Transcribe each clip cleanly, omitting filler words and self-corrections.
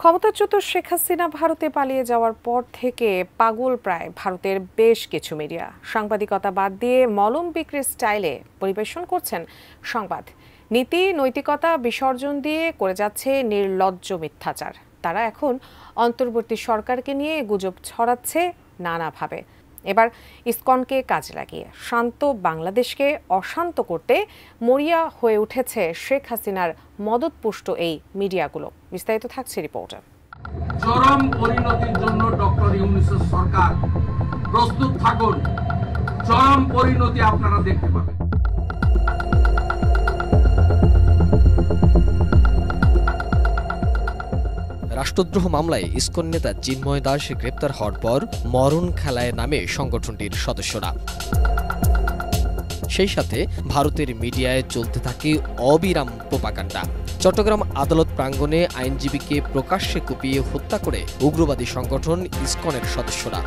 ক্ষমতাচ্যুত শেখ হাসিনা ভারতে পালিয়ে যাওয়ার পর থেকে পাগল প্রায় ভারতের বেশ কিছু মিডিয়া। সাংবাদিকতা বাদ দিয়ে মলম বিক্রির স্টাইলে পরিবেশন করছেন সংবাদ। নীতি নৈতিকতা বিসর্জন দিয়ে করে যাচ্ছে নির্লজ্জ মিথ্যাচার। তারা এখন অন্তর্বর্তী সরকারকে নিয়ে গুজব ছড়াচ্ছে নানাভাবে। এবার ইসকনকে কাজে লাগিয়ে শান্ত বাংলাদেশকে অশান্ত করতে মরিয়া হয়ে উঠেছে শেখ হাসিনার মদতপুষ্ট এই মিডিয়াগুলো। বিস্তারিত থাকছে রিপোর্টে। চরম পরিণতির জন্য ডক্টর ইউনূসের সরকার প্রস্তুত থাকুন, চরম পরিণতি আপনারা দেখতে পাবেন। রাষ্ট্রদ্রোহ মামলায় ইসকন নেতা চিন্ময় দাস গ্রেপ্তার হওয়ার পর মরণ খেলায় নামে সংগঠনটির সদস্যরা। সেই সাথে ভারতের মিডিয়ায় চলতে থাকে অবিরাম প্রোপাগান্ডা। চট্টগ্রাম আদালত প্রাঙ্গণে আইনজীবীকে প্রকাশ্যে কুপিয়ে হত্যা করে উগ্রবাদী সংগঠন ইসকনের সদস্যরা।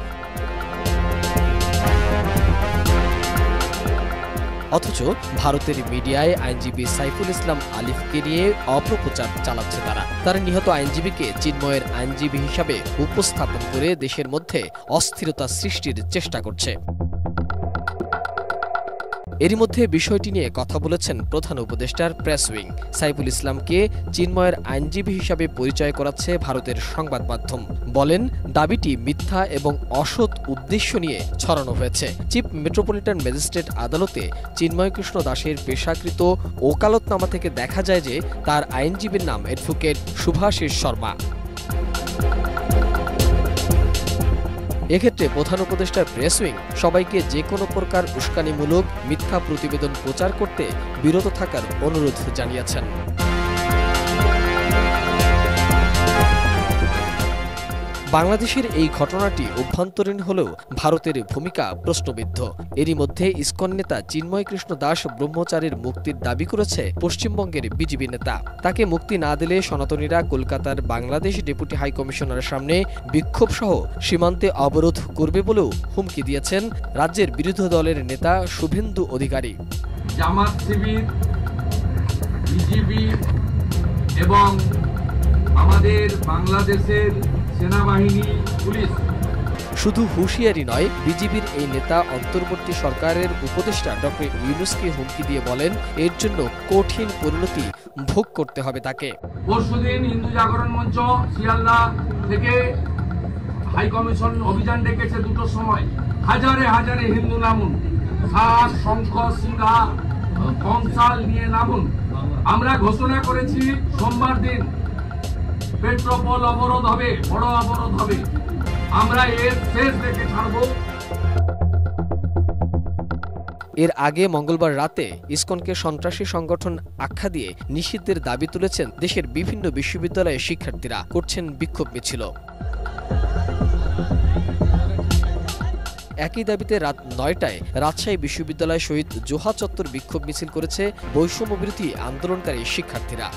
অথচ ভারতের মিডিয়ায় আইনজীবী সাইফুল ইসলাম আলিফকে নিয়ে অপপ্রচার চালাচ্ছে তারা নিহত আইনজীবীকে চিন্ময়ের আইনজীবী হিসাবে উপস্থাপন করে দেশের মধ্যে অস্থিরতা সৃষ্টির চেষ্টা করছে। এরই মধ্যে বিষয়টি নিয়ে কথা বলেছেন প্রধান উপদেষ্টার প্রেস উইং। সাইফুল ইসলামকে চিন্ময়ের আইনজীবী হিসাবে পরিচয় করাচ্ছে ভারতের সংবাদ মাধ্যম। বলেন, দাবিটি মিথ্যা এবং অসৎ উদ্দেশ্য নিয়ে ছড়ানো হয়েছে। চিফ মেট্রোপলিটন ম্যাজিস্ট্রেট আদালতে চিন্ময় কৃষ্ণ দাসের পেশাকৃত ওকালতনামা থেকে দেখা যায় যে তার আইনজীবীর নাম অ্যাডভোকেট শুভাশিস শর্মা। এক্ষেত্রে প্রধান উপদেষ্টার প্রেস উইং সবাইকে যে কোনো প্রকার উস্কানিমূলক মিথ্যা প্রতিবেদন প্রচার করতে বিরত থাকার অনুরোধ জানিয়েছেন। বাংলাদেশের এই ঘটনাটি অভ্যন্তরীণ হলেও ভারতের ভূমিকা প্রশ্নবিদ্ধ। এরই মধ্যে ইসকন নেতা চিন্ময় কৃষ্ণ দাস ব্রহ্মচারীর মুক্তির দাবি করেছে পশ্চিমবঙ্গের বিজেপি নেতা। তাকে মুক্তি না দিলে সনাতনীরা কলকাতার বাংলাদেশ ডেপুটি হাই কমিশনারের সামনে বিক্ষোভ সহ সীমান্তে অবরোধ করবে বলেও হুমকি দিয়েছেন রাজ্যের বিরোধী দলের নেতা শুভেন্দু অধিকারী। জামাত শিবির, বিজেপি এবং আমাদের বাংলাদেশের সেনাবাহিনী, পুলিশ শুধু হুঁশিয়ারি নয়, বিজেপির এই নেতা অন্তর্বর্তী সরকারের উপদেষ্টা ডক্টর ইউনূসকে হুমকি দিয়ে বলেন এর জন্য কঠিন পরিণতি ভোগ করতে হবে তাকে। পরশুদিন হিন্দু জাগরণ মঞ্চ শিয়ালদা থেকে হাই কমিশন অভিযান ডেকেছে 2টোর সময়। হাজারে হাজারে হিন্দু নামুন, শাঁখ, শঙ্খ, সিংহা, কংসাল নিয়ে নামুন। আমরা ঘোষণা করেছি সোমবার দিন পেট্রোপোল অবরোধ হবে, বড় অবরোধ হবে। আমরা এর শেষ দেখে ছাড়ব। এর আগে মঙ্গলবার রাতে ইসকনকে সন্ত্রাসী সংগঠন আখ্যা দিয়ে নিষিদ্ধের দাবি তুলেছেন দেশের বিভিন্ন বিশ্ববিদ্যালয়ের শিক্ষার্থীরা, করছেন বিক্ষোভ মিছিল। একই দাবিতে রাত 9টায় রাজশাহী বিশ্ববিদ্যালয় শহীদ জোহা চত্বর বিক্ষোভ মিছিল করেছে বৈষম্য বিরোধী আন্দোলনকারী শিক্ষার্থীরা।